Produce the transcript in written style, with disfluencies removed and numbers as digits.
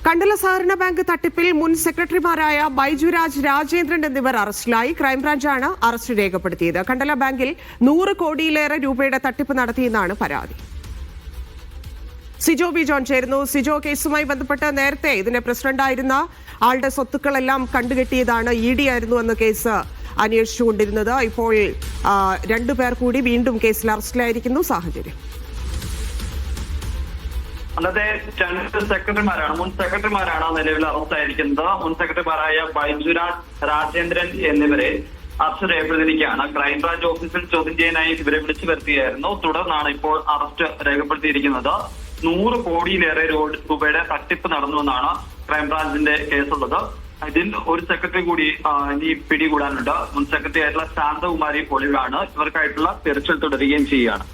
കണ്ടല സഹകരണ ബാങ്ക് തട്ടിപ്പിൽ മുൻ സെക്രട്ടറിമാരായ ബൈജുരാജ് രാജേന്ദ്രൻ എന്നിവർ അറസ്റ്റിലായി. ക്രൈംബ്രാഞ്ചാണ് അറസ്റ്റ് രേഖപ്പെടുത്തിയത്. കണ്ടല ബാങ്കിൽ 100 കോടിയിലേറെ രൂപയുടെ തട്ടിപ്പ് നടത്തിയെന്നാണ് പരാതി. സിജോ ബി ജോൺ ചേരുന്നു. സിജോ, കേസുമായി ബന്ധപ്പെട്ട് നേരത്തെ ഇതിന്റെ പ്രസിഡന്റായിരുന്ന ആളുടെ സ്വത്തുക്കളെല്ലാം കണ്ടുകെട്ടിയതാണ് ED ആയിരുന്നു എന്ന കേസ് അന്വേഷിച്ചുകൊണ്ടിരുന്നത്. ഇപ്പോൾ 2 പേർ കൂടി വീണ്ടും കേസിൽ അറസ്റ്റിലായിരിക്കുന്നു. സാഹചര്യം അന്നത്തെ 2 സെക്രട്ടറിമാരാണ്, മുൻ സെക്രട്ടറിമാരാണ് നിലവിൽ അറസ്റ്റായിരിക്കുന്നത്. മുൻ സെക്രട്ടറിമാരായ ബൈജുരാജ് രാജേന്ദ്രൻ എന്നിവരെ അറസ്റ്റ് രേഖപ്പെടുത്തിയിരിക്കുകയാണ്. ക്രൈംബ്രാഞ്ച് ഓഫീസിൽ ചോദ്യം ചെയ്യാനായി ഇവരെ വിളിച്ചു വരുത്തിയായിരുന്നു. തുടർന്നാണ് ഇപ്പോൾ അറസ്റ്റ് രേഖപ്പെടുത്തിയിരിക്കുന്നത്. 100 കോടിയിലേറെ രൂപയുടെ തട്ടിപ്പ് നടന്നുവെന്നാണ് ക്രൈംബ്രാഞ്ചിന്റെ കേസുള്ളത്. ഇതിൽ ഒരു സെക്രട്ടറി കൂടി ഇനി പിടികൂടാനുണ്ട്. മുൻ സെക്രട്ടറി ആയിട്ടുള്ള ശാന്തകുമാരി ഒളിവിലാണ്. ഇവർക്കായിട്ടുള്ള തിരച്ചിൽ തുടരുകയും ചെയ്യുകയാണ്.